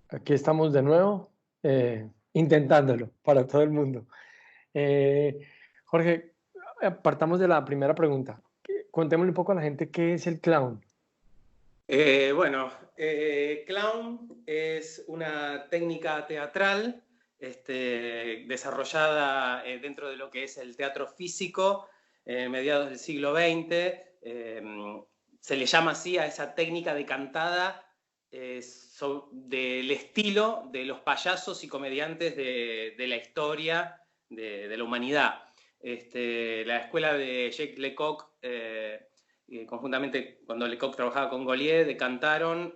Aquí estamos de nuevo, intentándolo para todo el mundo. Jorge, partamos de la primera pregunta. Contémosle un poco a la gente qué es el clown. Clown es una técnica teatral desarrollada dentro de lo que es el teatro físico, mediados del siglo XX. Se le llama así a esa técnica de cantada del estilo de los payasos y comediantes de la historia de la humanidad. La escuela de Jacques Lecoq, conjuntamente cuando Lecoq trabajaba con Gaulier, decantaron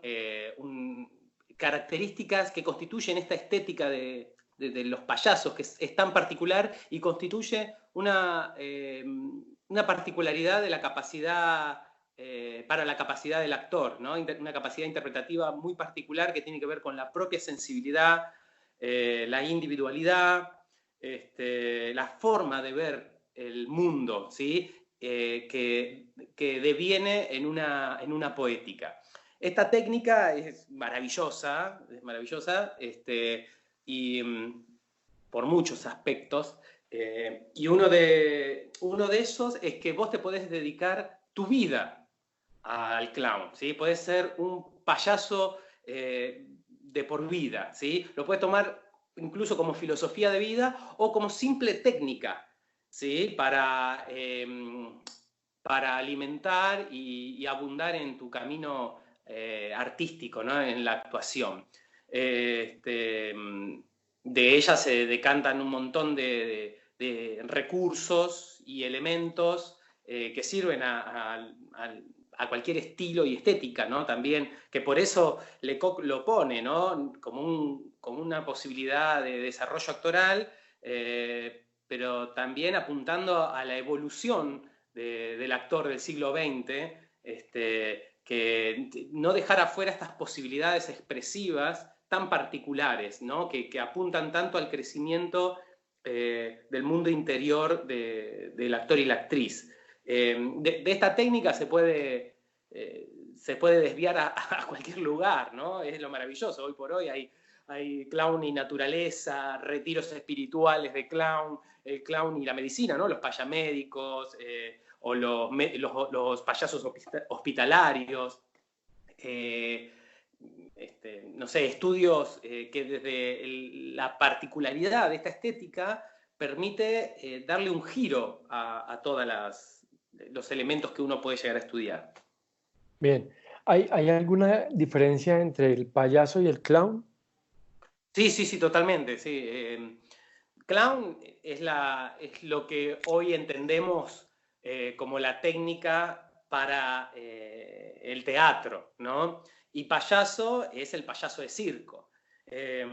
características que constituyen esta estética de los payasos, que es tan particular y constituye una particularidad de la capacidad para la capacidad del actor, ¿no? Una capacidad interpretativa muy particular que tiene que ver con la propia sensibilidad, la individualidad, la forma de ver el mundo, ¿sí? Que deviene en una poética. Esta técnica es maravillosa y por muchos aspectos, y uno de esos es que vos te podés dedicar tu vida al clown, ¿sí? Podés ser un payaso de por vida, ¿sí? Lo puedes tomar incluso como filosofía de vida o como simple técnica, ¿sí? Para alimentar y abundar en tu camino artístico, ¿no? En la actuación. De ella se decantan un montón de recursos y elementos que sirven a cualquier estilo y estética, ¿no? También, que por eso Lecoq lo pone, ¿no? Como una posibilidad de desarrollo actoral, pero también apuntando a la evolución del actor del siglo XX, que no dejar afuera estas posibilidades expresivas tan particulares, ¿no? que apuntan tanto al crecimiento del mundo interior del actor y la actriz. De esta técnica se puede desviar a cualquier lugar, ¿no? Es lo maravilloso. Hoy por hoy hay clown y naturaleza, retiros espirituales de clown, el clown y la medicina, ¿no? Los payamédicos, o los payasos hospitalarios. No sé, estudios que desde la particularidad de esta estética permite darle un giro a todos los elementos que uno puede llegar a estudiar. Bien, ¿hay alguna diferencia entre el payaso y el clown? Sí, totalmente. Sí. Clown es lo que hoy entendemos como la técnica para el teatro, ¿no? Y payaso es el payaso de circo. Es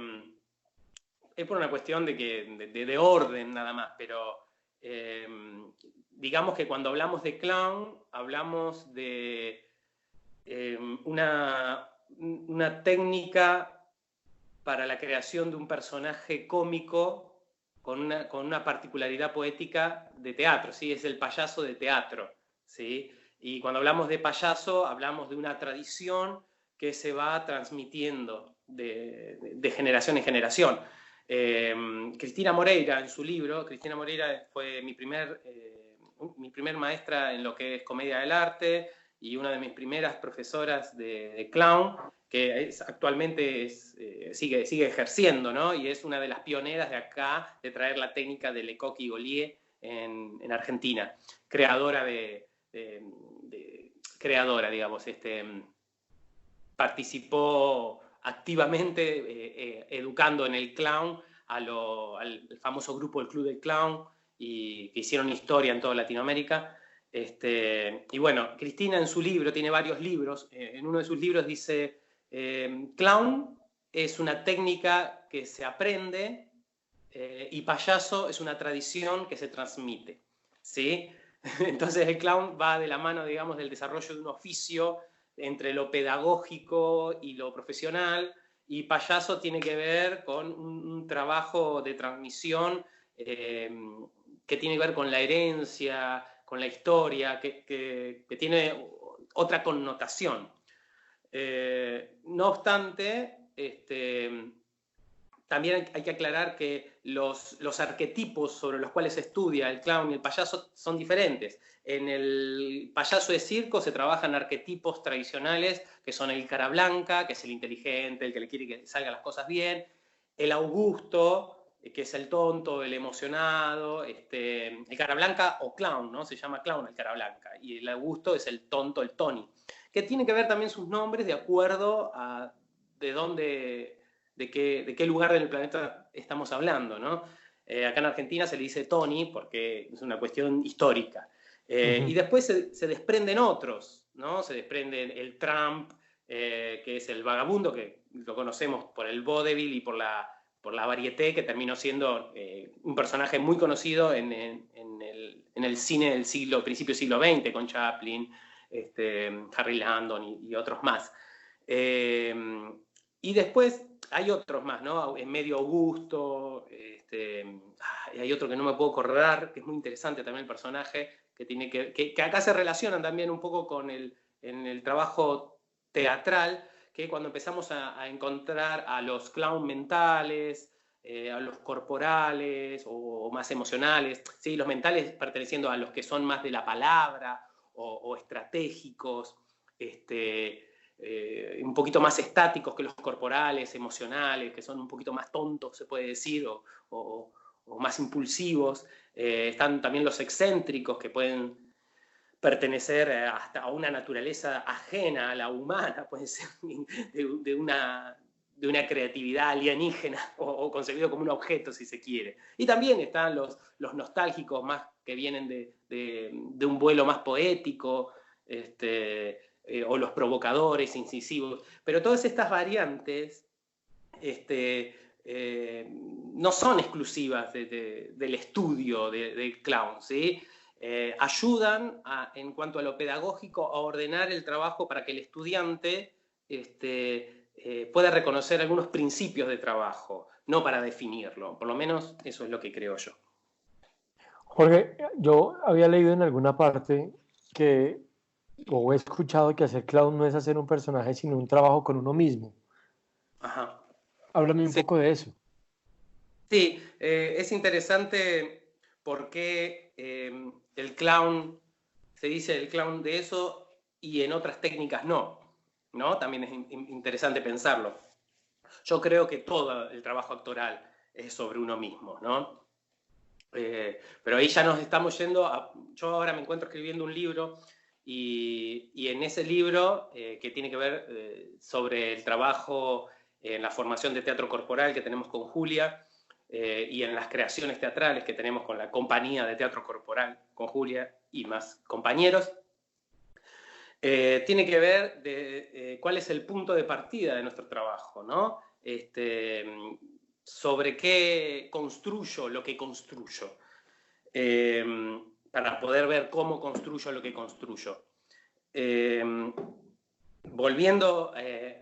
por una cuestión de orden nada más, pero digamos que cuando hablamos de clown, hablamos de una técnica para la creación de un personaje cómico con una particularidad poética de teatro, ¿sí? Es el payaso de teatro, ¿sí? Y cuando hablamos de payaso, hablamos de una tradición que se va transmitiendo de generación en generación. Cristina Moreira, en su libro, Cristina Moreira fue mi primer maestra en lo que es comedia del arte y una de mis primeras profesoras de clown, que actualmente sigue ejerciendo, ¿no? Y es una de las pioneras de acá de traer la técnica de Lecoq y Gaulier en Argentina, creadora, digamos, participó activamente educando en el clown al famoso grupo El Club del Clown, y que hicieron historia en toda Latinoamérica. Y bueno, Cristina en su libro, tiene varios libros, en uno de sus libros dice, clown es una técnica que se aprende y payaso es una tradición que se transmite, ¿sí? Entonces el clown va de la mano, digamos, del desarrollo de un oficio entre lo pedagógico y lo profesional, y payaso tiene que ver con un trabajo de transmisión que tiene que ver con la herencia, con la historia, que tiene otra connotación. No obstante, también hay que aclarar que los arquetipos sobre los cuales se estudia el clown y el payaso son diferentes. En el payaso de circo se trabajan arquetipos tradicionales que son el cara blanca, que es el inteligente, el que le quiere que salgan las cosas bien, el Augusto, que es el tonto, el emocionado, el cara blanca o clown, ¿no? Se llama clown el cara blanca, y el Augusto es el tonto, el Tony, que tiene que ver también sus nombres de acuerdo a de dónde, de qué lugar del planeta estamos hablando, ¿no? Acá en Argentina se le dice Tony porque es una cuestión histórica. Y después se desprenden otros, ¿no? Se desprende el Trump, que es el vagabundo, que lo conocemos por el vodevil y por la varieté, que terminó siendo un personaje muy conocido en el cine del principio del siglo XX, con Chaplin, Harry Landon y otros más. Y después hay otros más, ¿no? En Medio Augusto, hay otro que no me puedo acordar, que es muy interesante también el personaje, que acá se relacionan también un poco en el trabajo teatral, que cuando empezamos a encontrar a los clown mentales, a los corporales o más emocionales, ¿sí? Los mentales perteneciendo a los que son más de la palabra o estratégicos, un poquito más estáticos que los corporales, emocionales, que son un poquito más tontos, se puede decir, o más impulsivos. Están también los excéntricos, que pueden pertenecer hasta a una naturaleza ajena a la humana, puede ser de una creatividad alienígena o concebido como un objeto, si se quiere. Y también están los nostálgicos, más que vienen de un vuelo más poético, o los provocadores, incisivos. Pero todas estas variantes no son exclusivas del estudio del clown, ¿sí? Ayudan en cuanto a lo pedagógico a ordenar el trabajo para que el estudiante pueda reconocer algunos principios de trabajo, no para definirlo. Por lo menos eso es lo que creo yo. Jorge, yo había leído en alguna parte que, o he escuchado que hacer clown no es hacer un personaje, sino un trabajo con uno mismo. Ajá. Háblame un Sí. poco de eso. Sí, es interesante porque el clown, se dice el clown de eso y en otras técnicas no, ¿no? También es interesante pensarlo. Yo creo que todo el trabajo actoral es sobre uno mismo, ¿no? Pero ahí ya nos estamos yendo yo ahora me encuentro escribiendo un libro y en ese libro, que tiene que ver sobre el trabajo en la formación de teatro corporal que tenemos con Julia, y en las creaciones teatrales que tenemos con la compañía de teatro corporal, con Julia y más compañeros, tiene que ver de cuál es el punto de partida de nuestro trabajo, ¿no? Sobre qué construyo lo que construyo, para poder ver cómo construyo lo que construyo. Volviendo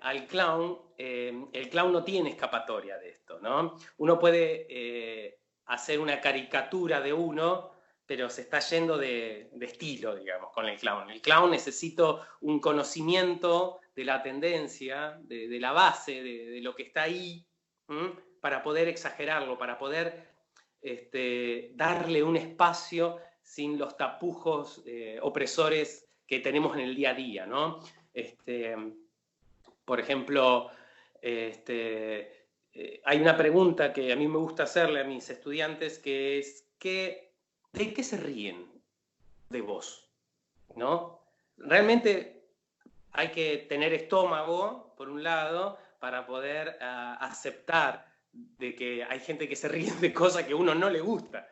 al clown, el clown no tiene escapatoria de esto, ¿no? Uno puede hacer una caricatura de uno, pero se está yendo de estilo, digamos, con el clown. El clown necesita un conocimiento de la tendencia, de la base, de lo que está ahí, para poder exagerarlo, para poder darle un espacio sin los tapujos opresores que tenemos en el día a día, ¿no? Por ejemplo, hay una pregunta que a mí me gusta hacerle a mis estudiantes, que es, ¿de qué se ríen de vos? ¿No? Realmente hay que tener estómago, por un lado, para poder aceptar de que hay gente que se ríe de cosas que a uno no le gusta.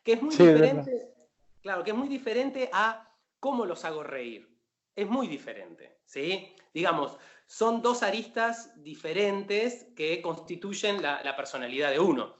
Que es muy diferente, claro, que es muy diferente a cómo los hago reír. Es muy diferente, ¿sí? Digamos, son dos aristas diferentes que constituyen la personalidad de uno.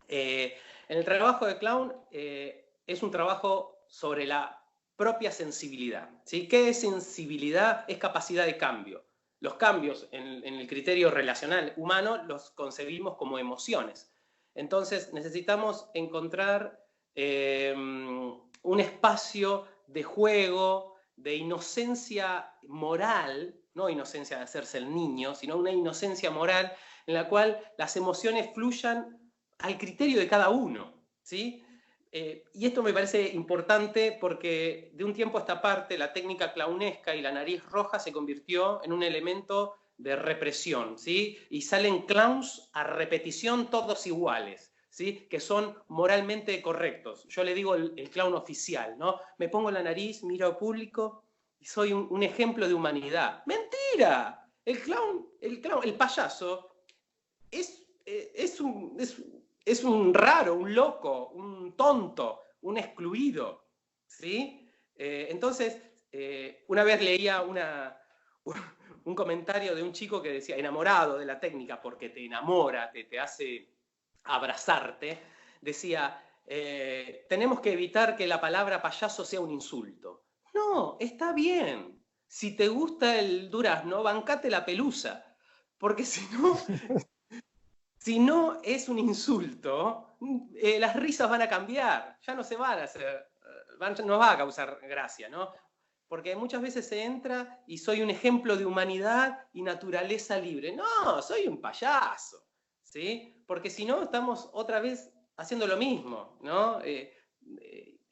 En el trabajo de clown es un trabajo sobre la propia sensibilidad, ¿sí? ¿Qué es sensibilidad? Es capacidad de cambio. Los cambios en el criterio relacional humano los concebimos como emociones. Entonces necesitamos encontrar un espacio de juego, de inocencia moral, no inocencia de hacerse el niño, sino una inocencia moral en la cual las emociones fluyan al criterio de cada uno, ¿sí? Y esto me parece importante porque de un tiempo a esta parte la técnica clownesca y la nariz roja se convirtió en un elemento de represión, ¿sí? Y salen clowns a repetición todos iguales, ¿sí? Que son moralmente correctos. Yo le digo el clown oficial, ¿no? Me pongo la nariz, miro al público y soy un ejemplo de humanidad. ¡Mentira! El payaso es un raro, un loco, un tonto, un excluido, ¿sí? Entonces, una vez leía un comentario de un chico que decía, enamorado de la técnica porque te enamora, te hace abrazarte, decía, tenemos que evitar que la palabra payaso sea un insulto. No, está bien. Si te gusta el durazno, bancate la pelusa. Porque si no es un insulto, las risas van a cambiar, ya no se van a hacer, no va a causar gracia, ¿no? Porque muchas veces se entra y soy un ejemplo de humanidad y naturaleza libre. No, soy un payaso, ¿sí? Porque si no, estamos otra vez haciendo lo mismo, ¿no?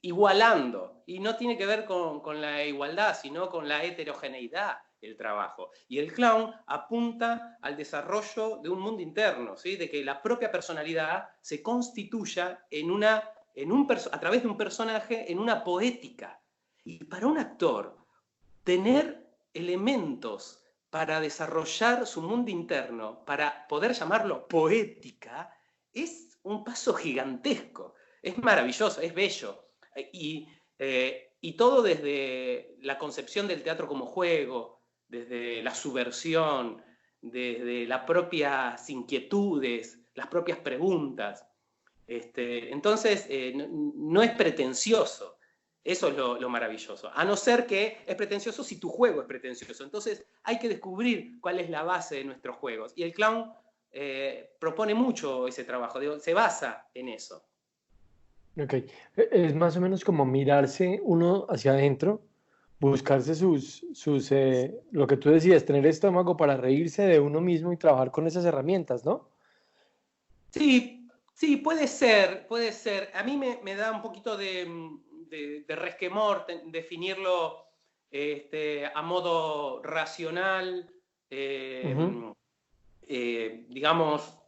Igualando. Y no tiene que ver con la igualdad, sino con la heterogeneidad el trabajo. Y el clown apunta al desarrollo de un mundo interno, ¿sí? De que la propia personalidad se constituya a través de un personaje en una poética. Y para un actor, tener elementos para desarrollar su mundo interno, para poder llamarlo poética, es un paso gigantesco. Es maravilloso, es bello. Y todo desde la concepción del teatro como juego, desde la subversión, desde las propias inquietudes, las propias preguntas. Entonces, no es pretencioso. Eso es lo maravilloso. A no ser que es pretencioso si tu juego es pretencioso. Entonces, hay que descubrir cuál es la base de nuestros juegos. Y el clown propone mucho ese trabajo, se basa en eso. Ok, es más o menos como mirarse uno hacia adentro, buscarse lo que tú decías, tener estómago para reírse de uno mismo y trabajar con esas herramientas, ¿no? Sí, sí, puede ser, puede ser. A mí me da un poquito de resquemor definirlo a modo racional, Ujú. digamos,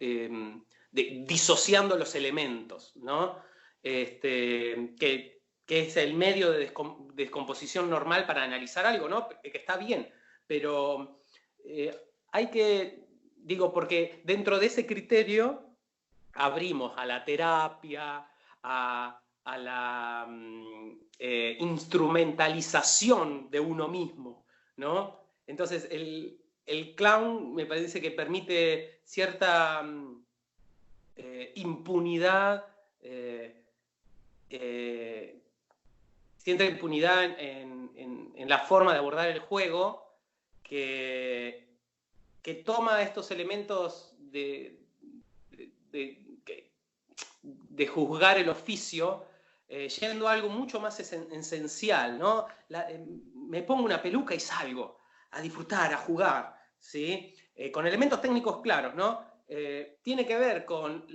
disociando los elementos, ¿no? Que es el medio de descomposición normal para analizar algo, ¿no? Que está bien, pero hay que, digo, porque dentro de ese criterio abrimos a la terapia, a la instrumentalización de uno mismo, ¿no? Entonces, el clown me parece que permite cierta impunidad, cierta impunidad en la forma de abordar el juego que toma estos elementos de juzgar el oficio, yendo a algo mucho más esencial, ¿no? Me pongo una peluca y salgo a disfrutar, a jugar, ¿sí? Con elementos técnicos claros, ¿no? Tiene que ver con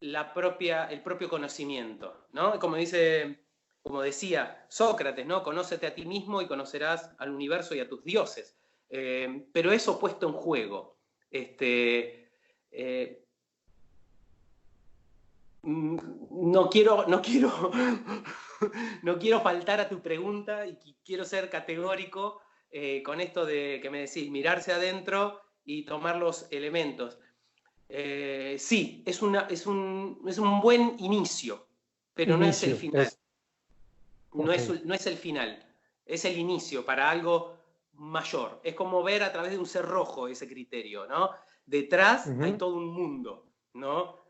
el propio conocimiento, ¿no? Como decía Sócrates, ¿no? Conócete a ti mismo y conocerás al universo y a tus dioses. Pero eso puesto en juego. No quiero, no quiero faltar a tu pregunta y quiero ser categórico con esto de que me decís, mirarse adentro y tomar los elementos. Sí, es un buen inicio, pero no es el Inicio, final. ok. No es el final, es el inicio para algo mayor. Es como ver a través de un cerrojo ese criterio, ¿no? Detrás hay Ujú. todo un mundo, ¿no?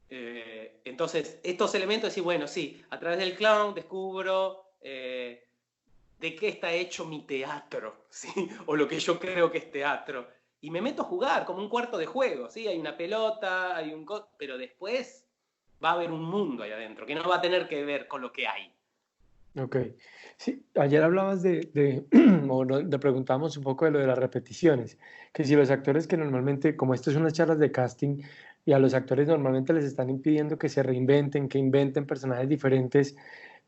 Entonces, estos elementos, y bueno, sí, a través del clown descubro de qué está hecho mi teatro, ¿sí? O lo que yo creo que es teatro. Y me meto a jugar como un cuarto de juego, ¿sí? Hay una pelota, pero después va a haber un mundo ahí adentro que no va a tener que ver con lo que hay. Ok. Sí, ayer hablabas o te preguntamos un poco de lo de las repeticiones, que si los actores que normalmente, como esto son unas charlas de casting, y a los actores normalmente les están impidiendo que se reinventen, que inventen personajes diferentes.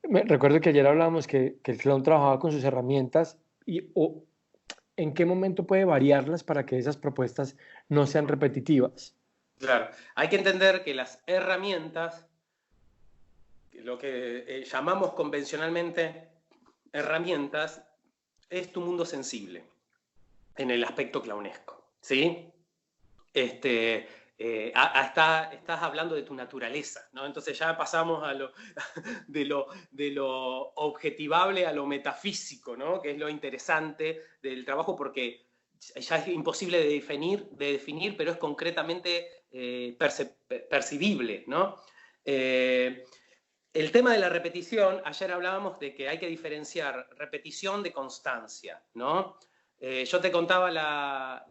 Recuerdo que ayer hablábamos que el clown trabajaba con sus herramientas en qué momento puede variarlas para que esas propuestas no sean repetitivas. Claro, hay que entender que las herramientas, lo que llamamos convencionalmente herramientas, es tu mundo sensible en el aspecto clownesco, ¿sí? Este, estás hablando de tu naturaleza, ¿no? Entonces ya pasamos a de lo objetivable a lo metafísico, ¿no? Que es lo interesante del trabajo, porque ya es imposible de definir, pero es concretamente percibible, ¿no? Eh, el tema de la repetición, ayer hablábamos de que hay que diferenciar repetición de constancia, ¿no? Yo te contaba la,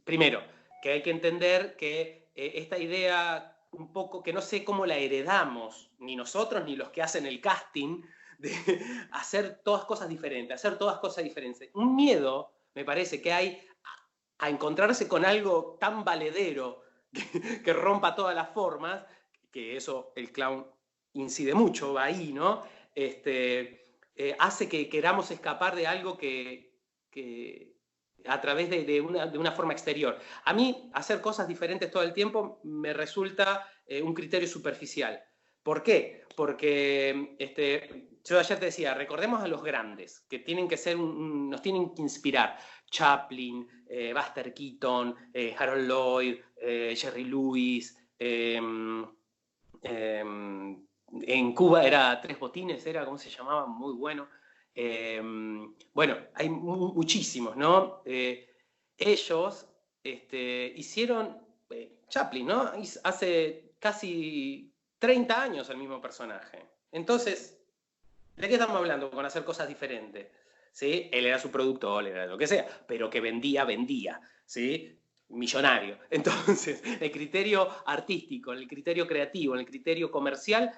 primero, que hay que entender que esta idea un poco, que no sé cómo la heredamos, ni nosotros ni los que hacen el casting, de hacer todas cosas diferentes, hacer todas cosas diferentes. Un miedo, me parece, que hay a encontrarse con algo tan valedero que rompa todas las formas, que eso el clown incide mucho, va ahí, ¿no? Hace que queramos escapar de algo que a través de una forma exterior. A mí, hacer cosas diferentes todo el tiempo me resulta un criterio superficial. ¿Por qué? Porque yo ayer te decía, recordemos a los grandes, que tienen que ser nos tienen que inspirar. Chaplin, Buster Keaton, Harold Lloyd, Jerry Lewis, en Cuba era Tres Botines, era, ¿cómo se llamaba? Muy bueno. Bueno, hay muchísimos, ¿no? Ellos hicieron, Chaplin, ¿no? Hace casi 30 años el mismo personaje. Entonces, ¿de qué estamos hablando con hacer cosas diferentes? ¿Sí? Él era su productor, era lo que sea, pero que vendía, vendía, ¿sí? Millonario. Entonces, el criterio artístico, el criterio creativo, el criterio comercial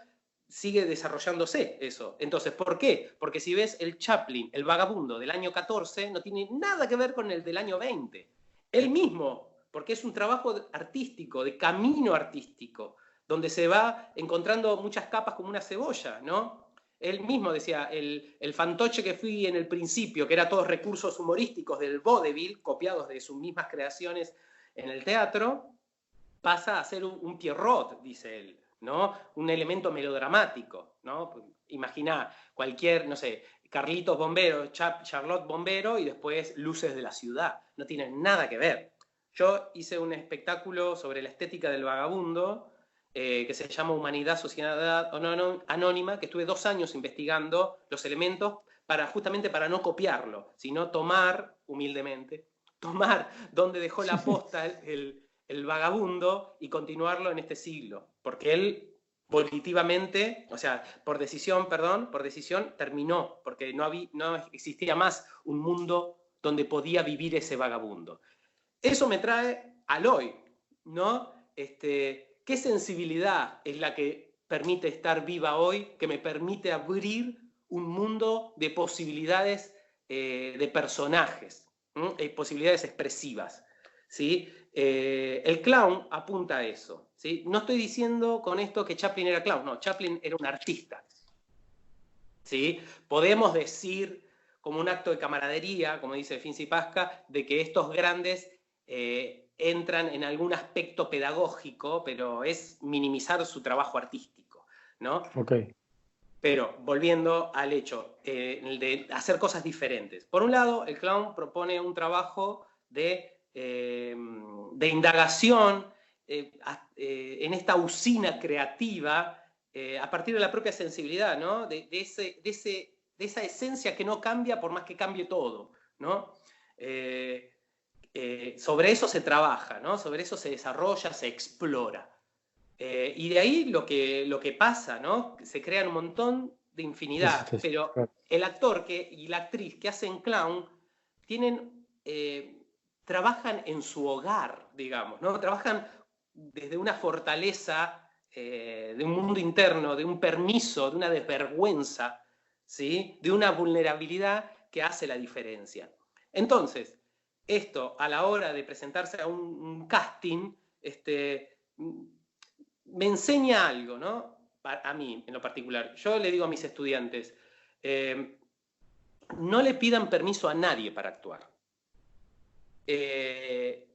sigue desarrollándose eso. Entonces, ¿por qué? Porque si ves el Chaplin, el vagabundo del año 14, no tiene nada que ver con el del año 20. Él mismo, porque es un trabajo artístico, de camino artístico, donde se va encontrando muchas capas como una cebolla, ¿no? Él mismo decía, el fantoche que fui en el principio, que era todos recursos humorísticos del vaudeville, copiados de sus mismas creaciones en el teatro, pasa a ser un Pierrot, dice él, ¿no? Un elemento melodramático, ¿no? Imagina cualquier, no sé, Carlitos Bombero, Charlotte Bombero y después Luces de la Ciudad. No tienen nada que ver. Yo hice un espectáculo sobre la estética del vagabundo, que se llama Humanidad, Sociedad Anónima, que estuve 2 años investigando los elementos justamente para no copiarlo, sino tomar, humildemente, tomar donde dejó la posta el vagabundo y continuarlo en este siglo, porque él volitivamente, o sea, por decisión, terminó, porque no existía más un mundo donde podía vivir ese vagabundo. Eso me trae al hoy, ¿no? ¿Qué sensibilidad es la que permite estar viva hoy, que me permite abrir un mundo de posibilidades de personajes, posibilidades expresivas, ¿sí? El clown apunta a eso, ¿sí? No estoy diciendo con esto que Chaplin era clown, no, Chaplin era un artista, ¿sí? Podemos decir, como un acto de camaradería, como dice Finzi Pasca, de que estos grandes entran en algún aspecto pedagógico, pero es minimizar su trabajo artístico, ¿no? Ok. Pero volviendo al hecho de hacer cosas diferentes. Por un lado, el clown propone un trabajo de indagación en esta usina creativa a partir de la propia sensibilidad, ¿no? De esa esencia que no cambia por más que cambie todo, ¿no? Sobre eso se trabaja, ¿no? Sobre eso se desarrolla, se explora. Y de ahí lo que pasa, ¿no? Se crean un montón de infinidad, pero Claro. el actor y la actriz que hacen clown tienen, trabajan en su hogar, digamos, ¿no? Trabajan desde una fortaleza de un mundo interno, de un permiso, de una desvergüenza, ¿sí? De una vulnerabilidad que hace la diferencia. Entonces, esto a la hora de presentarse a un casting, me enseña algo, ¿no? A mí, en lo particular. Yo le digo a mis estudiantes, no le pidan permiso a nadie para actuar. Que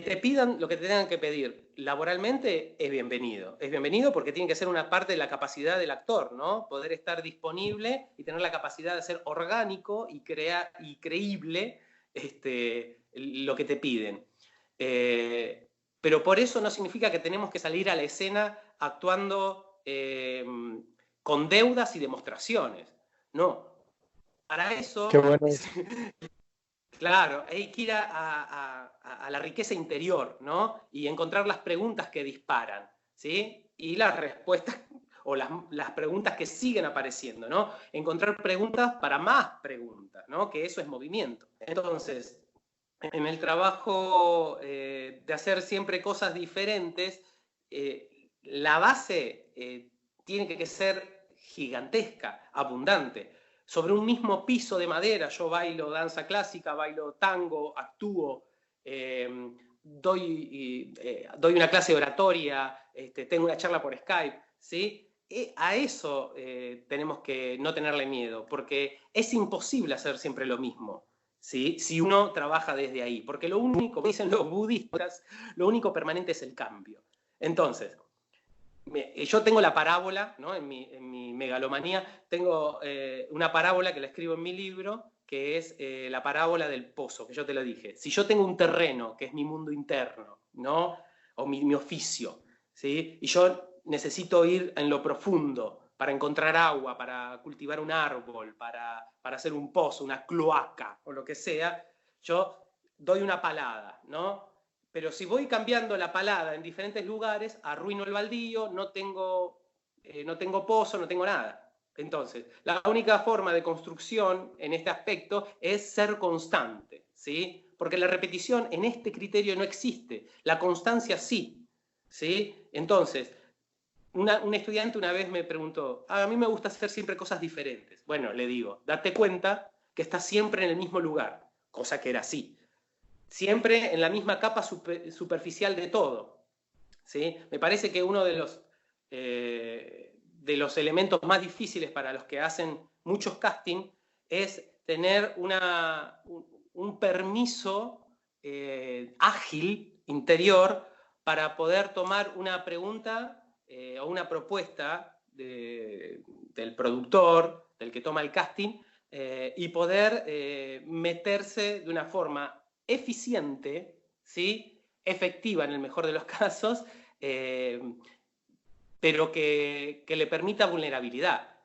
te pidan lo que te tengan que pedir laboralmente es bienvenido. Es bienvenido porque tiene que ser una parte de la capacidad del actor, ¿no? Poder estar disponible y tener la capacidad de ser orgánico y creíble lo que te piden. Pero por eso no significa que tenemos que salir a la escena actuando con deudas y demostraciones. No. Para eso... Qué bueno. Claro, hay que ir a la riqueza interior, ¿no? Y encontrar las preguntas que disparan, ¿sí? Y las respuestas o las preguntas que siguen apareciendo, ¿no? Encontrar preguntas para más preguntas, ¿no? Que eso es movimiento. Entonces, en el trabajo de hacer siempre cosas diferentes, la base tiene que ser gigantesca, abundante. Sobre un mismo piso de madera, yo bailo danza clásica, bailo tango, actúo, doy una clase de oratoria, tengo una charla por Skype, ¿sí? A eso tenemos que no tenerle miedo, porque es imposible hacer siempre lo mismo, ¿sí? Si uno trabaja desde ahí, porque lo único, como dicen los budistas, lo único permanente es el cambio. Entonces, yo tengo la parábola, ¿no? En mi megalomanía, tengo una parábola que la escribo en mi libro, que es la parábola del pozo, que yo te lo dije. Si yo tengo un terreno, que es mi mundo interno, ¿no? O mi oficio, ¿sí? Y yo necesito ir en lo profundo para encontrar agua, para cultivar un árbol, para hacer un pozo, una cloaca o lo que sea, yo doy una palada, ¿no? Pero si voy cambiando la palada en diferentes lugares, arruino el baldío, no tengo pozo, no tengo nada. Entonces, la única forma de construcción en este aspecto es ser constante, ¿sí? Porque la repetición en este criterio no existe, la constancia sí, ¿sí? Entonces, un estudiante una vez me preguntó, a mí me gusta hacer siempre cosas diferentes. Bueno, le digo, date cuenta que estás siempre en el mismo lugar, cosa que era así. Siempre en la misma capa superficial de todo, ¿sí? Me parece que uno de los elementos más difíciles para los que hacen muchos casting es tener un permiso ágil, interior, para poder tomar una pregunta o una propuesta del productor, del que toma el casting, y poder meterse de una forma eficiente, ¿sí? Efectiva en el mejor de los casos, pero que le permita vulnerabilidad.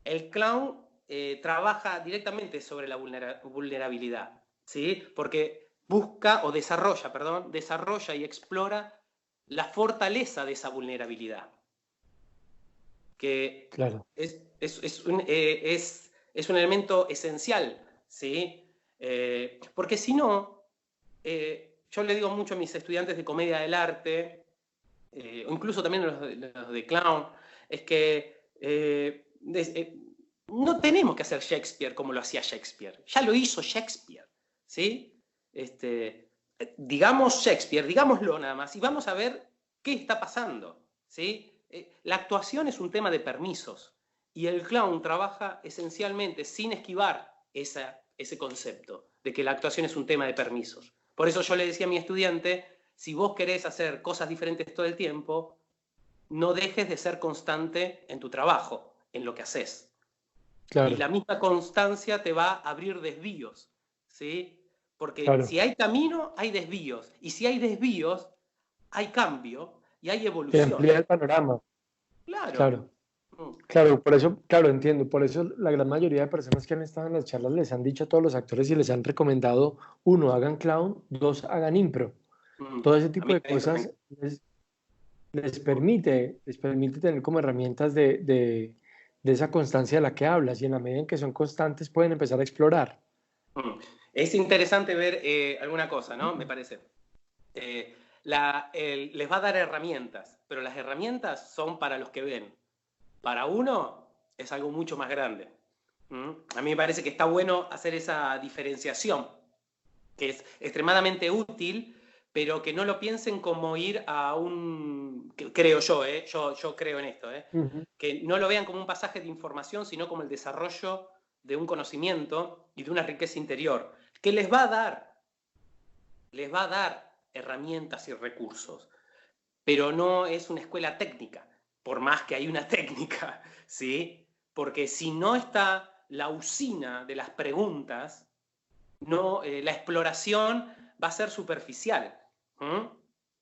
El clown trabaja directamente sobre la vulnerabilidad, ¿sí? Porque desarrolla y explora la fortaleza de esa vulnerabilidad, que Claro. es un elemento esencial, ¿sí? Porque si no, yo le digo mucho a mis estudiantes de comedia del arte, o incluso también los de clown, es que no tenemos que hacer Shakespeare como lo hacía Shakespeare. Ya lo hizo Shakespeare, ¿sí? Digamos Shakespeare, digámoslo nada más, y vamos a ver qué está pasando, ¿sí? La actuación es un tema de permisos, y el clown trabaja esencialmente sin esquivar ese concepto de que la actuación es un tema de permisos. Por eso yo le decía a mi estudiante, si vos querés hacer cosas diferentes todo el tiempo, no dejes de ser constante en tu trabajo, en lo que haces. Claro. Y la misma constancia te va a abrir desvíos, ¿sí? Porque claro, si hay camino, hay desvíos. Y si hay desvíos, hay cambio y hay evolución. Que amplía el panorama. Claro. Claro. Claro, por eso, claro, entiendo. Por eso la gran mayoría de personas que han estado en las charlas les han dicho a todos los actores y les han recomendado, uno, hagan clown, dos, hagan impro. Todo ese tipo de cosas les permite tener como herramientas de esa constancia de la que hablas, y en la medida en que son constantes pueden empezar a explorar. Es interesante ver alguna cosa, ¿no? Me parece. les va a dar herramientas, pero las herramientas son para los que ven. Para uno es algo mucho más grande. A mí me parece que está bueno hacer esa diferenciación, que es extremadamente útil, pero que no lo piensen como ir a un... Creo yo, yo creo en esto, que no lo vean como un pasaje de información, sino como el desarrollo de un conocimiento y de una riqueza interior, que les va a dar herramientas y recursos, pero no es una escuela técnica, por más que hay una técnica, ¿sí? Porque si no está la usina de las preguntas, no, la exploración va a ser superficial,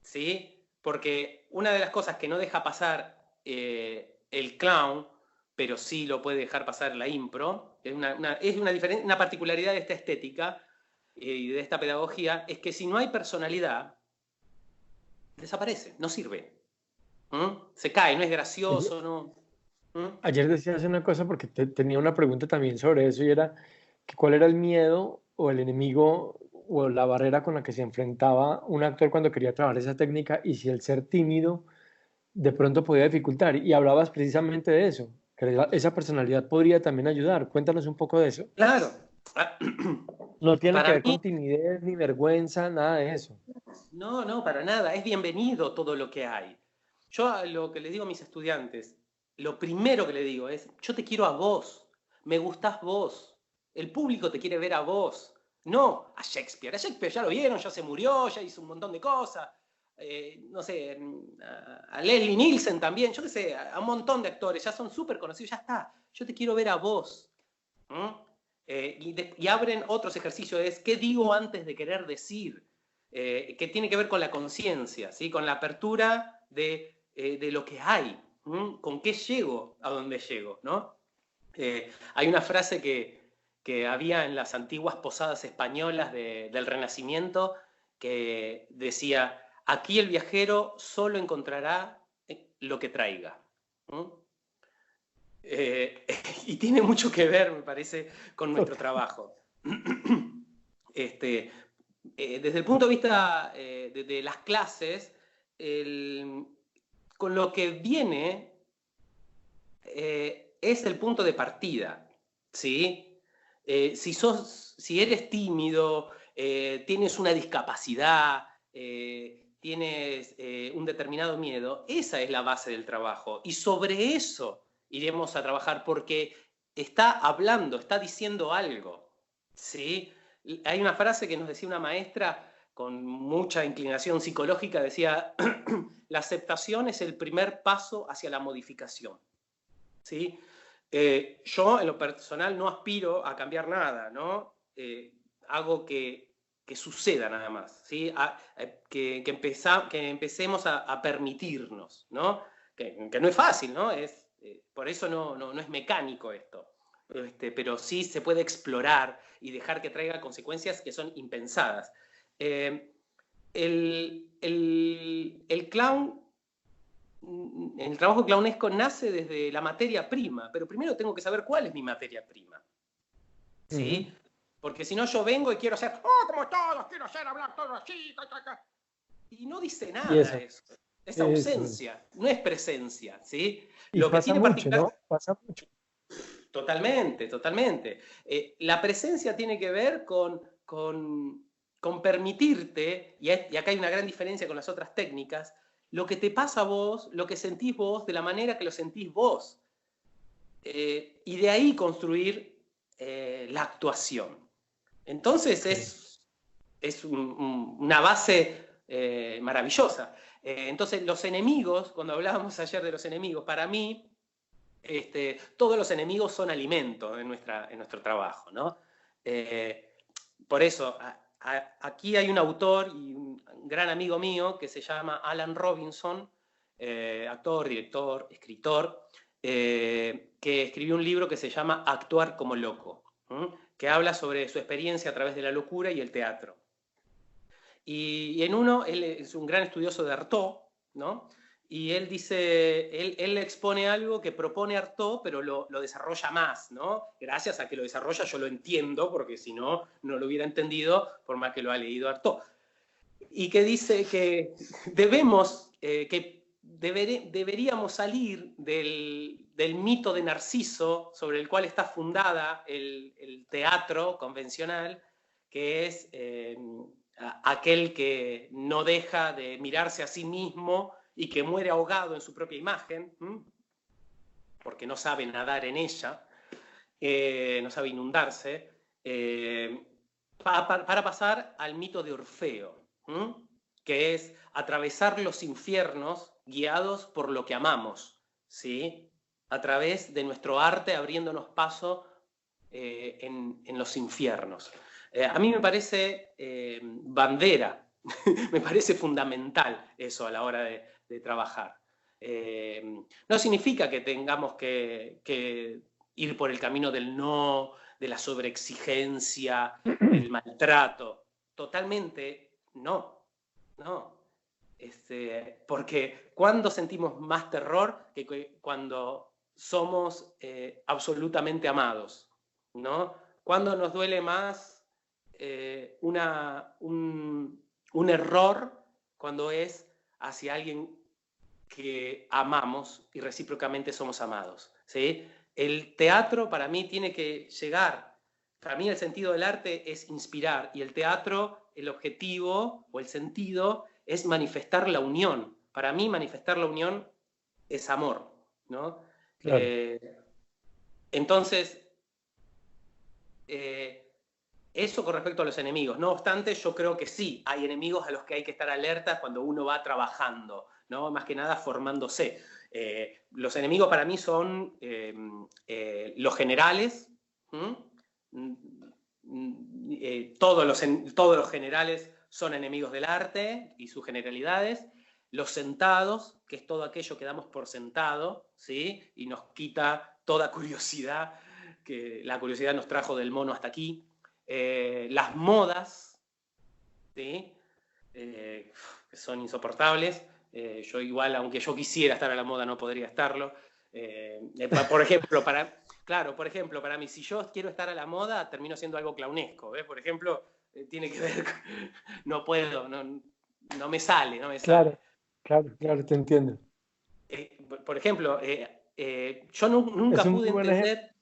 ¿sí? Porque una de las cosas que no deja pasar el clown, pero sí lo puede dejar pasar la impro, es una particularidad de esta estética y de esta pedagogía, es que si no hay personalidad, desaparece, no sirve. Se cae, no es gracioso, no. Ayer decías una cosa porque tenía una pregunta también sobre eso y era que cuál era el miedo o el enemigo o la barrera con la que se enfrentaba un actor cuando quería trabajar esa técnica y si el ser tímido de pronto podía dificultar. Y hablabas precisamente de eso, que esa personalidad podría también ayudar. Cuéntanos un poco de eso. Claro. No tiene que Para ver mí, con timidez ni vergüenza, nada de eso. no, para nada. Es bienvenido todo lo que hay. Yo a lo que les digo a mis estudiantes, lo primero que les digo es, yo te quiero a vos, me gustás vos, el público te quiere ver a vos, no a Shakespeare. A Shakespeare ya lo vieron, ya se murió, ya hizo un montón de cosas. No sé, a Leslie Nielsen también, yo qué sé, a un montón de actores, ya son súper conocidos, ya está. Yo te quiero ver a vos. Y abren otros ejercicios, es qué digo antes de querer decir, que tiene que ver con la conciencia, ¿sí? Con la apertura de lo que hay, con qué llego a donde llego, ¿no? Hay una frase que había en las antiguas posadas españolas del Renacimiento que decía, aquí el viajero solo encontrará lo que traiga. Y tiene mucho que ver, me parece, con nuestro trabajo. Desde el punto de vista de las clases, con lo que viene es el punto de partida, ¿sí? Si eres tímido, tienes una discapacidad, tienes un determinado miedo, esa es la base del trabajo. Y sobre eso iremos a trabajar porque está hablando, está diciendo algo, ¿sí? Hay una frase que nos decía una maestra con mucha inclinación psicológica, decía, la aceptación es el primer paso hacia la modificación, ¿sí? Yo en lo personal no aspiro a cambiar nada, ¿no? Hago que suceda nada más, ¿sí? Que empecemos a permitirnos, ¿no? Que no es fácil, ¿no? Por eso no es mecánico esto. Pero sí se puede explorar y dejar que traiga consecuencias que son impensadas. El clown, el trabajo clownesco nace desde la materia prima, pero primero tengo que saber cuál es mi materia prima, ¿sí? Porque si no yo vengo y quiero ser, como todos, quiero ser, hablar todo así, y no dice nada eso. Es ausencia, no es presencia, ¿sí? Y Lo que pasa tiene mucho, particular... ¿no? Pasa mucho. Totalmente, totalmente. La presencia tiene que ver con permitirte, y acá hay una gran diferencia con las otras técnicas, lo que te pasa a vos, lo que sentís vos, de la manera que lo sentís vos. Y de ahí construir la actuación. Entonces es una base maravillosa. Entonces los enemigos, cuando hablábamos ayer de los enemigos, para mí, todos los enemigos son alimento en nuestro trabajo, ¿no? Por eso, aquí hay un autor y un gran amigo mío que se llama Alan Robinson, actor, director, escritor, que escribió un libro que se llama Actuar como loco, que habla sobre su experiencia a través de la locura y el teatro. Y en uno, él es un gran estudioso de Artaud, ¿no? Y él dice, él expone algo que propone Artaud, pero lo desarrolla más, ¿no? Gracias a que lo desarrolla yo lo entiendo, porque si no, no lo hubiera entendido por más que lo ha leído Artaud. y que dice que deberíamos salir del mito de Narciso sobre el cual está fundada el teatro convencional, que es aquel que no deja de mirarse a sí mismo y que muere ahogado en su propia imagen, porque no sabe nadar en ella, no sabe inundarse, para pasar al mito de Orfeo, que es atravesar los infiernos guiados por lo que amamos, ¿sí? A través de nuestro arte abriéndonos paso en los infiernos. A mí me parece bandera, me parece fundamental eso a la hora de trabajar. No significa que tengamos que ir por el camino del no, de la sobreexigencia, del maltrato. Totalmente no, no. Porque ¿cuándo sentimos más terror que cuando somos absolutamente amados? ¿No? ¿Cuándo nos duele más un error cuando es hacia alguien que amamos y recíprocamente somos amados? ¿Sí? El teatro para mí tiene que llegar, para mí el sentido del arte es inspirar, y el teatro, el objetivo o el sentido es manifestar la unión. Para mí manifestar la unión es amor, ¿no? Claro. Entonces, eso con respecto a los enemigos. No obstante, yo creo que sí, hay enemigos a los que hay que estar alertas cuando uno va trabajando, ¿no? Más que nada formándose. Los enemigos para mí son los generales. Todos los generales son enemigos del arte y sus generalidades. Los sentados, que es todo aquello que damos por sentado, ¿sí? Y nos quita toda curiosidad, que la curiosidad nos trajo del mono hasta aquí. Las modas, ¿sí? Que son insoportables. Yo igual, aunque yo quisiera estar a la moda, no podría estarlo. Por ejemplo, para mí, si yo quiero estar a la moda, termino siendo algo clownesco. Por ejemplo, tiene que ver con, no puedo, no me sale, no me sale. Claro, claro, claro, te entiendo. Por ejemplo, yo Es nunca un pude muy buen ejemplo. entender.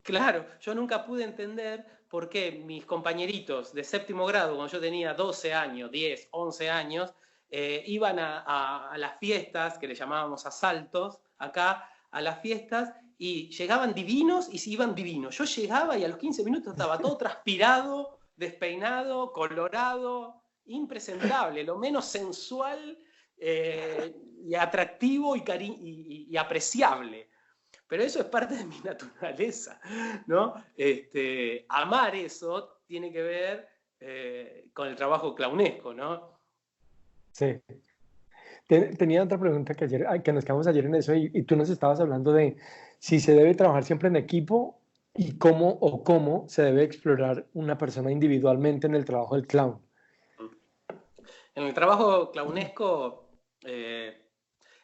Claro, yo nunca pude entender por qué mis compañeritos de séptimo grado, cuando yo tenía 12 años, 10, 11 años, iban a las fiestas, que le llamábamos asaltos, acá, a las fiestas, y llegaban divinos y se iban divinos. Yo llegaba y a los 15 minutos estaba todo transpirado, despeinado, colorado, impresentable, lo menos sensual y atractivo y apreciable. Pero eso es parte de mi naturaleza, ¿no? Amar eso tiene que ver con el trabajo clownesco, ¿no? Sí. Tenía otra pregunta que ayer, que nos quedamos ayer en eso y tú nos estabas hablando de si se debe trabajar siempre en equipo y cómo se debe explorar una persona individualmente en el trabajo del clown. En el trabajo clownesco, en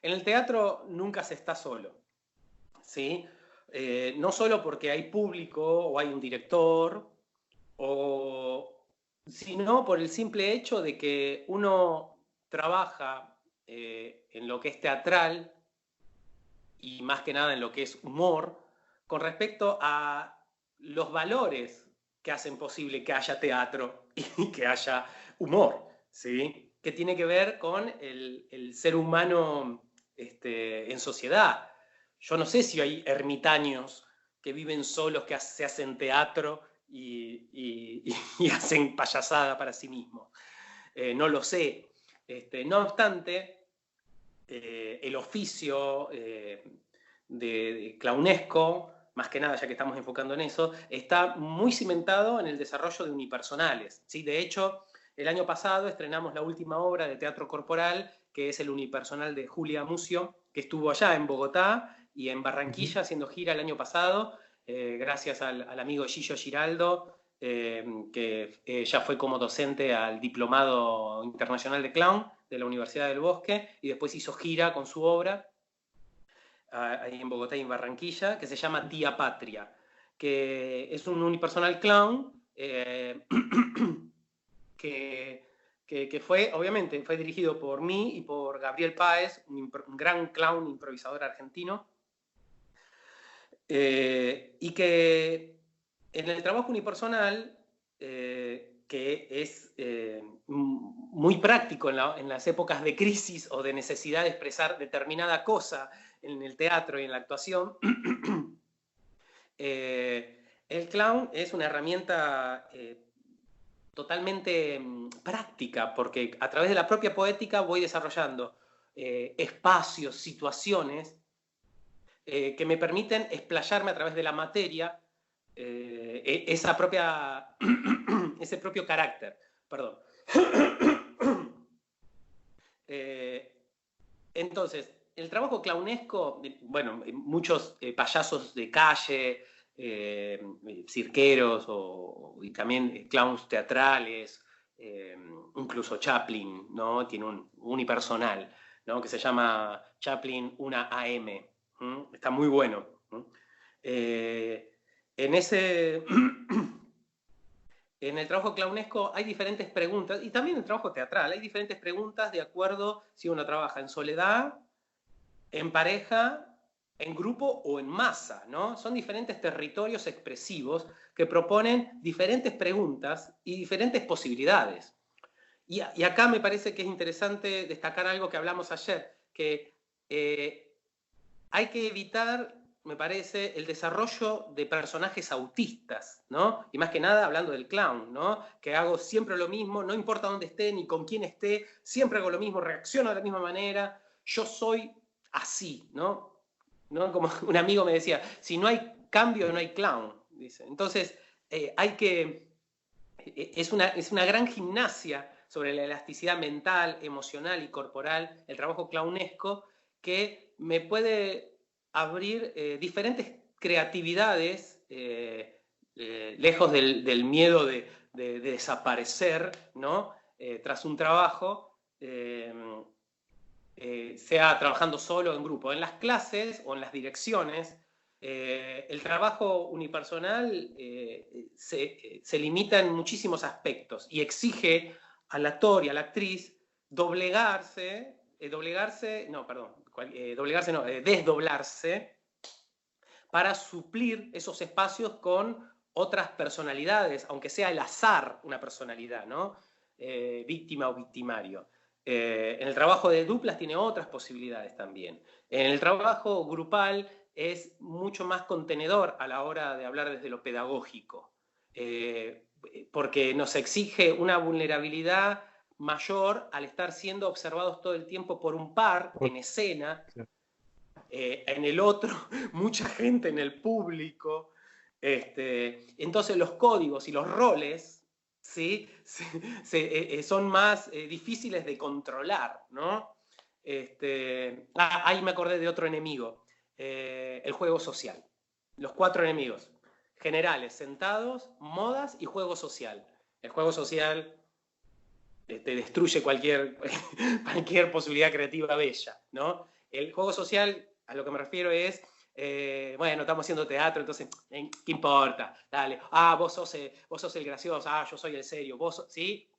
el teatro nunca se está solo, ¿sí? No solo porque hay público o hay un director, sino por el simple hecho de que uno trabaja en lo que es teatral y más que nada en lo que es humor, con respecto a los valores que hacen posible que haya teatro y que haya humor, ¿sí? Que tiene que ver con el ser humano en sociedad. Yo no sé si hay ermitaños que viven solos, que se hacen teatro y hacen payasada para sí mismos. No lo sé. No obstante, el oficio de clownesco, más que nada ya que estamos enfocando en eso, está muy cimentado en el desarrollo de unipersonales, ¿sí? De hecho, el año pasado estrenamos la última obra de teatro corporal, que es el unipersonal de Julia Mucio, que estuvo allá en Bogotá y en Barranquilla haciendo gira el año pasado, gracias al amigo Gillo Giraldo, que ya fue como docente al Diplomado Internacional de Clown de la Universidad del Bosque, y después hizo gira con su obra ahí en Bogotá y en Barranquilla, que se llama Tía Patria, que es un unipersonal clown que, que fue, obviamente, fue dirigido por mí y por Gabriel Páez, un gran clown improvisador argentino, y que en el trabajo unipersonal, que es muy práctico en las épocas de crisis o de necesidad de expresar determinada cosa en el teatro y en la actuación, el clown es una herramienta totalmente práctica, porque a través de la propia poética voy desarrollando espacios, situaciones que me permiten explayarme a través de la materia ese propio carácter. Perdón. Entonces, el trabajo clownesco, bueno, muchos payasos de calle, cirqueros y también clowns teatrales, incluso Chaplin, ¿no? Tiene un unipersonal, ¿no? Que se llama Chaplin 1AM. Está muy bueno. En el trabajo clownesco hay diferentes preguntas, y también en el trabajo teatral, hay diferentes preguntas de acuerdo si uno trabaja en soledad, en pareja, en grupo o en masa, ¿no? Son diferentes territorios expresivos que proponen diferentes preguntas y diferentes posibilidades. Y acá me parece que es interesante destacar algo que hablamos ayer, que hay que evitar, me parece, el desarrollo de personajes autistas, ¿no? Y más que nada hablando del clown, ¿no? Que hago siempre lo mismo, no importa dónde esté ni con quién esté, siempre hago lo mismo, reacciono de la misma manera, yo soy así, ¿no? Como un amigo me decía, si no hay cambio, no hay clown, dice. Entonces, es una gran gimnasia sobre la elasticidad mental, emocional y corporal, el trabajo clownesco, que me puede abrir diferentes creatividades, lejos del miedo de desaparecer, ¿no? Tras un trabajo, sea trabajando solo o en grupo. En las clases o en las direcciones, el trabajo unipersonal se limita en muchísimos aspectos y exige al actor y a la actriz desdoblarse para suplir esos espacios con otras personalidades, aunque sea al azar una personalidad, ¿no? Víctima o victimario. En el trabajo de duplas tiene otras posibilidades también. En el trabajo grupal es mucho más contenedor a la hora de hablar desde lo pedagógico, porque nos exige una vulnerabilidad mayor al estar siendo observados todo el tiempo por un par en escena, en el otro mucha gente en el público. Entonces los códigos y los roles, ¿sí? Son más difíciles de controlar, ¿no? Ahí me acordé de otro enemigo, el juego social. Los 4 enemigos generales, sentados, modas y juego social. El juego social te destruye cualquier posibilidad creativa bella, ¿no? El juego social, a lo que me refiero es, bueno, estamos haciendo teatro, entonces, ¿qué importa? Dale, vos sos el gracioso, yo soy el serio, ¿sí?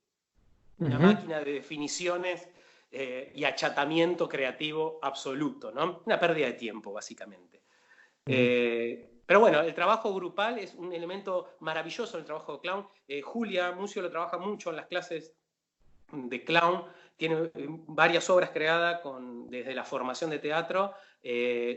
Una máquina de definiciones y achatamiento creativo absoluto, ¿no? Una pérdida de tiempo, básicamente. Pero bueno, el trabajo grupal es un elemento maravilloso en el trabajo de clown. Julia Mucio lo trabaja mucho en las clases de clown, tiene varias obras creadas desde la formación de teatro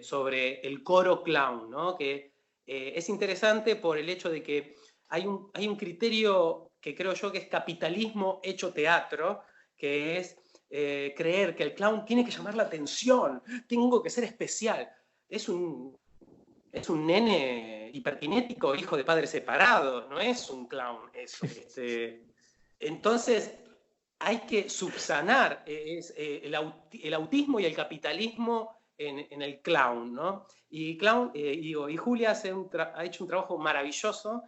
sobre el coro clown, ¿no? Que es interesante por el hecho de que hay un criterio que creo yo que es capitalismo hecho teatro, que es creer que el clown tiene que llamar la atención, tengo que ser especial. Es un nene hiperkinético, hijo de padres separados, no es un clown eso. Entonces, hay que subsanar el autismo y el capitalismo en el clown, ¿no? Y Julia ha hecho un trabajo maravilloso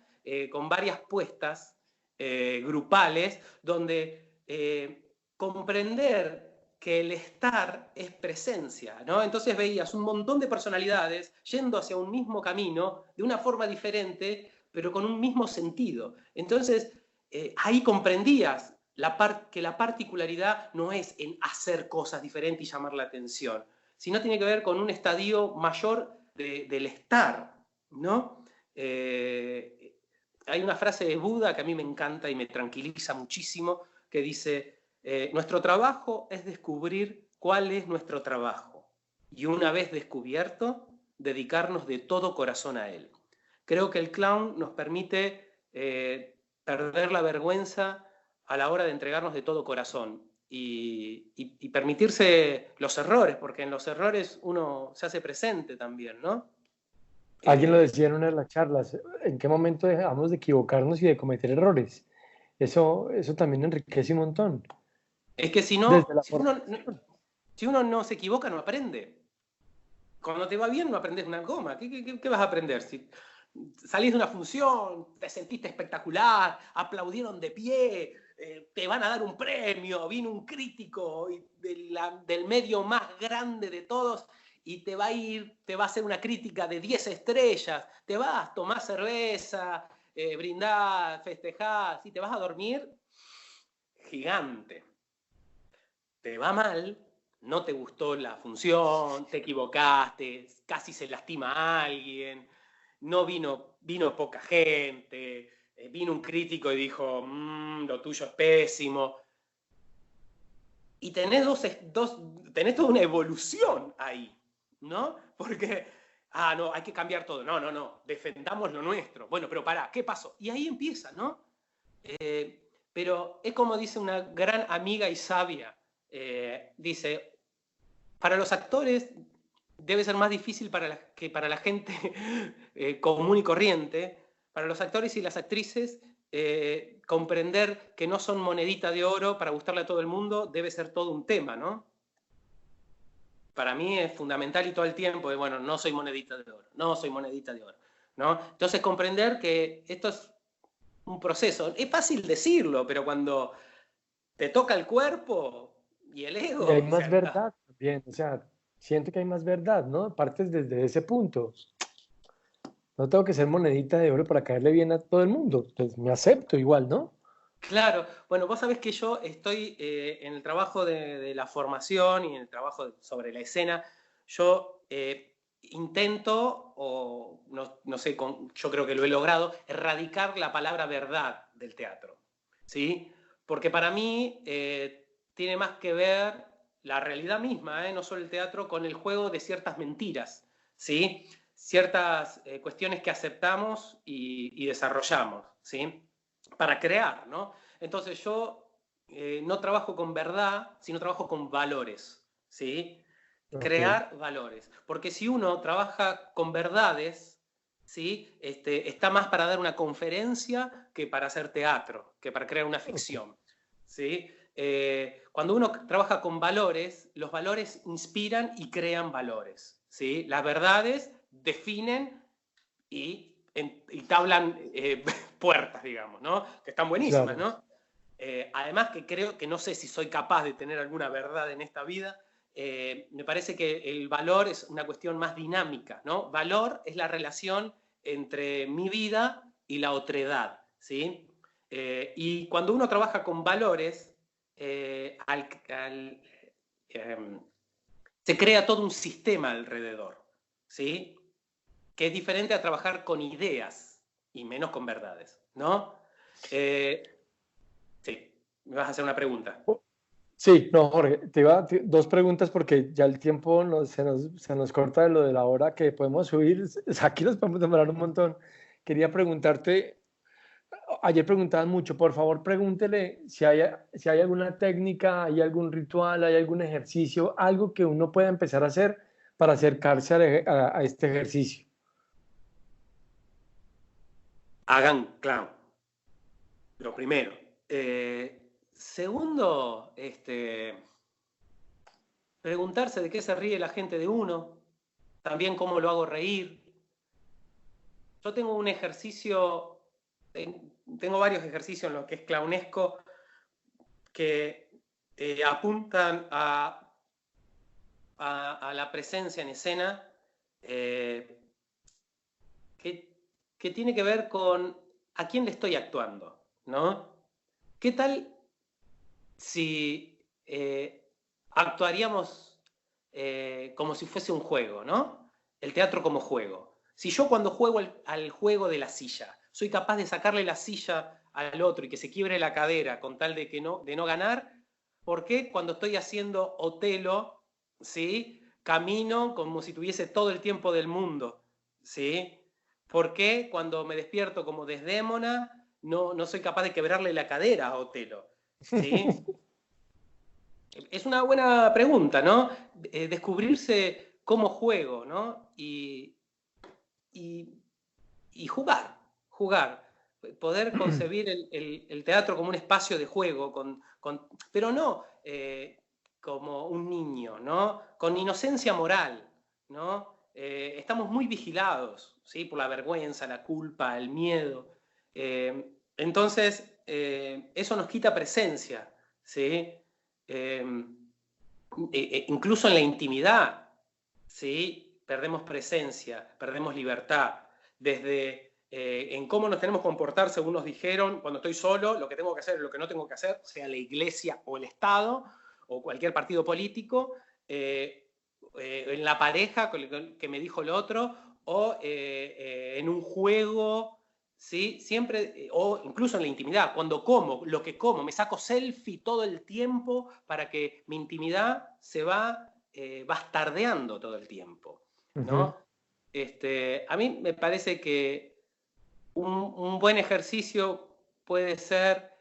con varias puestas grupales, donde comprender que el estar es presencia, ¿no? Entonces veías un montón de personalidades yendo hacia un mismo camino de una forma diferente, pero con un mismo sentido. Entonces ahí comprendías que la particularidad no es en hacer cosas diferentes y llamar la atención, sino tiene que ver con un estadio mayor del estar, ¿no? Hay una frase de Buda que a mí me encanta y me tranquiliza muchísimo, que dice, nuestro trabajo es descubrir cuál es nuestro trabajo, y una vez descubierto, dedicarnos de todo corazón a él. Creo que el clown nos permite perder la vergüenza a la hora de entregarnos de todo corazón y permitirse los errores, porque en los errores uno se hace presente también, ¿no? Alguien lo decía en una de las charlas, ¿en qué momento dejamos de equivocarnos y de cometer errores? Eso también enriquece un montón. Es que si Desde no, la forma. si uno no se equivoca, no aprende. Cuando te va bien, no aprendes una goma. ¿Qué vas a aprender? Si salís de una función, te sentiste espectacular, aplaudieron de pie, te van a dar un premio, vino un crítico del medio más grande de todos y te va a hacer una crítica de 10 estrellas, te vas, tomás cerveza, brindás, festejás y te vas a dormir gigante. Te va mal, no te gustó la función, te equivocaste, casi se lastima a alguien, no vino poca gente, vino un crítico y dijo, lo tuyo es pésimo. Y tenés tenés toda una evolución ahí, ¿no? Porque, no, hay que cambiar todo. No, defendamos lo nuestro. Bueno, pero pará, ¿qué pasó? Y ahí empieza, ¿no? Pero es como dice una gran amiga y sabia, dice, para los actores debe ser más difícil que para la gente común y corriente, para los actores y las actrices comprender que no son monedita de oro para gustarle a todo el mundo debe ser todo un tema, ¿no? Para mí es fundamental y todo el tiempo, bueno, no soy monedita de oro, no soy monedita de oro, ¿no? Entonces comprender que esto es un proceso. Es fácil decirlo, pero cuando te toca el cuerpo y el Y hay ego, o más sea, verdad también, o sea, siento que hay más verdad, ¿no? Partes desde ese punto. No tengo que ser monedita de oro para caerle bien a todo el mundo, pues me acepto igual, ¿no? claro. Bueno, vos sabés que yo estoy en el trabajo de la formación y en el trabajo sobre la escena. Yo intento, o no sé, yo creo que lo he logrado, erradicar la palabra verdad del teatro, ¿sí? Porque para mí tiene más que ver la realidad misma, no solo el teatro, con el juego de ciertas mentiras, ¿sí? Ciertas cuestiones que aceptamos y desarrollamos, ¿sí? Para crear, ¿no? Entonces yo no trabajo con verdad, sino trabajo con valores, ¿sí? Ok, Crear valores. Porque si uno trabaja con verdades, ¿sí? Está más para dar una conferencia que para hacer teatro, que para crear una ok, ficción, ¿sí? Cuando uno trabaja con valores, los valores inspiran y crean valores, ¿sí? Las verdades definen y tablan puertas, digamos, ¿no? Que están buenísimas, claro. ¿no? Además que creo que no sé si soy capaz de tener alguna verdad en esta vida, me parece que el valor es una cuestión más dinámica, ¿no? Valor es la relación entre mi vida y la otredad, ¿sí? Y cuando uno trabaja con valores, eh, al, al, eh, se crea todo un sistema alrededor, ¿sí? Que es diferente a trabajar con ideas y menos con verdades, ¿no? Eh, sí, me vas a hacer una pregunta. Oh, sí, no, Jorge, dos preguntas porque ya el tiempo se nos corta de lo de la hora que podemos subir. Aquí nos podemos demorar un montón. Quería preguntarte, ayer preguntaban mucho, por favor pregúntele si hay alguna técnica, hay algún ritual, hay algún ejercicio, algo que uno pueda empezar a hacer para acercarse a este ejercicio. Hagan clown, lo primero. Segundo, preguntarse de qué se ríe la gente de uno, también cómo lo hago reír. Yo tengo un ejercicio, tengo varios ejercicios en lo que es clownesco que apuntan a la presencia en escena, eh, que, que, tiene que ver con a quién le estoy actuando, ¿no? ¿Qué tal? si actuaríamos como si fuese un juego, ¿no? El teatro como juego. Si yo cuando juego al juego de la silla, soy capaz de sacarle la silla al otro y que se quiebre la cadera con tal de no ganar, ¿por qué cuando estoy haciendo Otelo, ¿sí? Camino como si tuviese todo el tiempo del mundo, ¿sí? ¿Por qué cuando me despierto como Desdémona no soy capaz de quebrarle la cadera a Otelo? ¿Sí? Es una buena pregunta, ¿no? Descubrirse como juego, ¿no? Y, y jugar. Poder concebir el teatro como un espacio de juego, pero no como un niño, ¿no? Con inocencia moral, ¿no? Estamos muy vigilados, ¿sí? Por la vergüenza, la culpa, el miedo. Entonces, eso nos quita presencia, ¿sí? Incluso en la intimidad, ¿sí? Perdemos presencia, perdemos libertad. Desde en cómo nos tenemos que comportar, según nos dijeron, cuando estoy solo, lo que tengo que hacer y lo que no tengo que hacer, sea la iglesia o el Estado o cualquier partido político, en la pareja que me dijo el otro, o en un juego, ¿sí? Siempre, o incluso en la intimidad, cuando como, lo que como, me saco selfie todo el tiempo para que mi intimidad se va bastardeando todo el tiempo, ¿no? A mí me parece que un buen ejercicio puede ser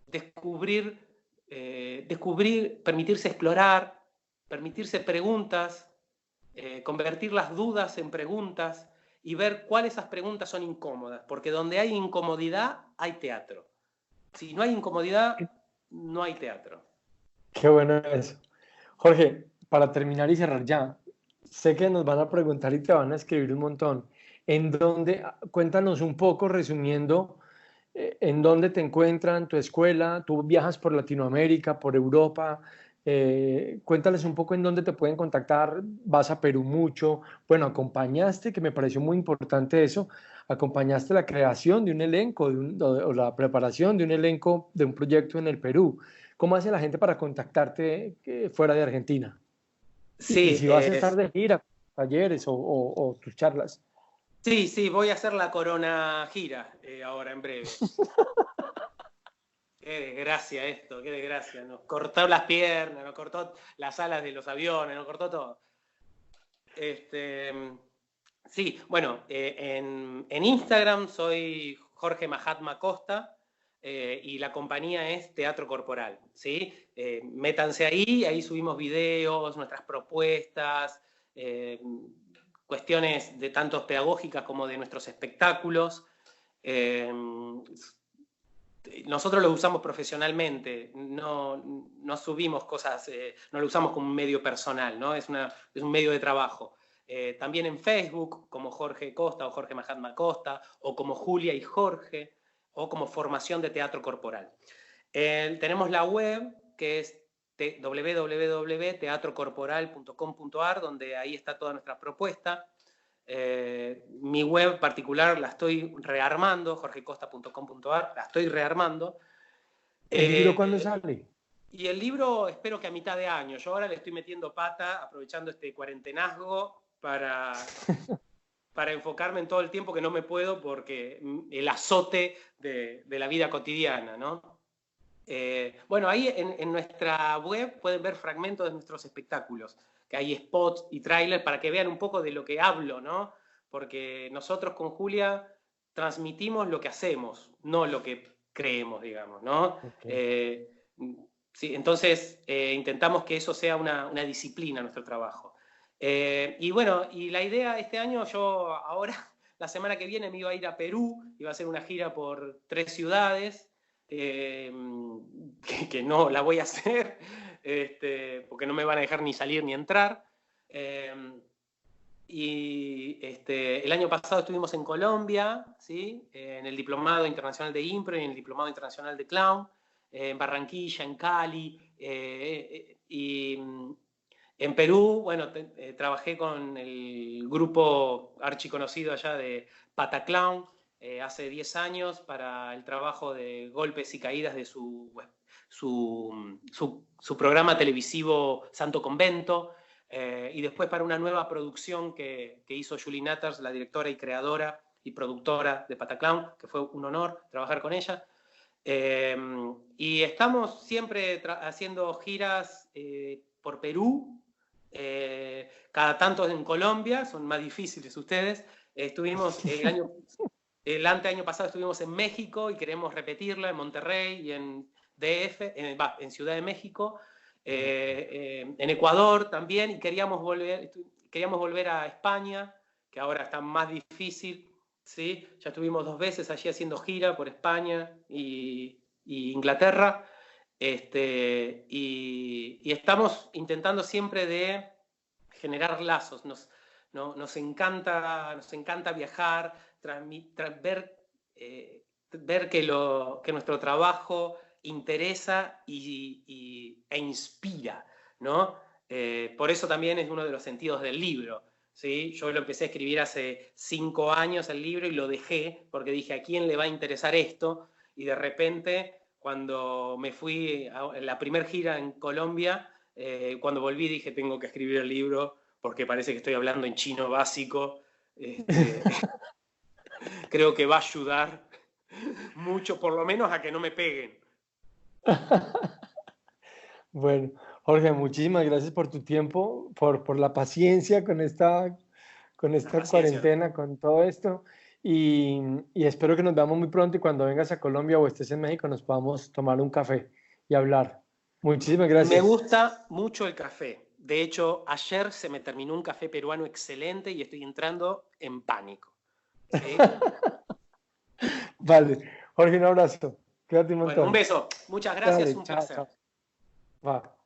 descubrir, permitirse explorar, permitirse preguntas, convertir las dudas en preguntas y ver cuáles esas preguntas son incómodas, porque donde hay incomodidad hay teatro. Si no hay incomodidad, no hay teatro. Qué bueno eso. Jorge, para terminar y cerrar ya, sé que nos van a preguntar y te van a escribir un montón. ¿En dónde, cuéntanos un poco, resumiendo, en dónde te encuentran tu escuela? Tú viajas por Latinoamérica, por Europa. Cuéntales un poco en dónde te pueden contactar. Vas a Perú mucho. Bueno, acompañaste, que me pareció muy importante eso, acompañaste la creación de un elenco o la preparación de un elenco de un proyecto en el Perú. ¿Cómo hace la gente para contactarte fuera de Argentina? Y Sí, si vas a estar de gira, talleres o tus charlas. sí, sí, voy a hacer la Corona gira ahora en breve. Qué desgracia esto, qué desgracia. Nos cortó las piernas, nos cortó las alas de los aviones, nos cortó todo. Sí, bueno, en Instagram soy Jorge Mahatma Costa y la compañía es Teatro Corporal, ¿sí? Métanse ahí subimos videos, nuestras propuestas, cuestiones de tanto pedagógicas como de nuestros espectáculos. Eh, Nosotros lo usamos profesionalmente, no subimos cosas, no lo usamos como un medio personal, ¿no? Es un medio de trabajo. También en Facebook, como Jorge Costa o Jorge Mahatma Costa, o como Julia y Jorge, o como Formación de Teatro Corporal. Tenemos la web, que es www.teatrocorporal.com.ar, donde ahí está toda nuestra propuesta. Mi web particular la estoy rearmando, jorgecosta.com.ar, la estoy rearmando. ¿El libro cuándo sale? Y el libro espero que a mitad de año. Yo ahora le estoy metiendo pata, aprovechando este cuarentenazgo para enfocarme en todo el tiempo que no me puedo porque el azote de la vida cotidiana, ¿no? Bueno, ahí en nuestra web pueden ver fragmentos de nuestros espectáculos, que hay spots y trailers para que vean un poco de lo que hablo, ¿no? Porque nosotros con Julia transmitimos lo que hacemos, no lo que creemos, digamos, ¿no? Okay. Sí, entonces intentamos que eso sea una disciplina nuestro trabajo. Y bueno, y la idea este año, yo ahora, la semana que viene me iba a ir a Perú, iba a hacer una gira por 3 ciudades, que no la voy a hacer, porque no me van a dejar ni salir ni entrar. El año pasado estuvimos en Colombia, ¿sí? En el Diplomado Internacional de Impro y en el Diplomado Internacional de Clown, en Barranquilla, en Cali, y en Perú, bueno, trabajé con el grupo archiconocido allá de Pataclown, hace 10 años para el trabajo de golpes y caídas de su programa televisivo Santo Convento, y después para una nueva producción que hizo Julie Natters, la directora y creadora y productora de Pataclown, que fue un honor trabajar con ella. Y estamos siempre haciendo giras por Perú, cada tanto en Colombia, son más difíciles ustedes. Estuvimos el anteaño pasado estuvimos en México y queremos repetirla en Monterrey y en DF, en Ciudad de México, en Ecuador también, y queríamos volver a España, que ahora está más difícil, ¿sí? Ya estuvimos 2 veces allí haciendo gira por España y Inglaterra, y estamos intentando siempre de generar lazos. Nos encanta viajar, ver que nuestro trabajo interesa e inspira, ¿no? Por eso también es uno de los sentidos del libro, ¿sí? Yo lo empecé a escribir hace 5 años el libro y lo dejé porque dije, ¿a quién le va a interesar esto? Y de repente, cuando me fui a la primer gira en Colombia, cuando volví dije, tengo que escribir el libro porque parece que estoy hablando en chino básico. Creo que va a ayudar mucho, por lo menos a que no me peguen. Bueno, Jorge, muchísimas gracias por tu tiempo, por la paciencia con esta cuarentena, con todo esto. Y espero que nos veamos muy pronto y cuando vengas a Colombia o estés en México nos podamos tomar un café y hablar. Muchísimas Me gracias. gusta mucho el café. De hecho, ayer se me terminó un café peruano excelente y estoy entrando en pánico. ¿Sí? Vale, Jorge, un abrazo. Cuídate un montón. Bueno, un beso. Muchas gracias, Dale, un chao, placer. chao. Va.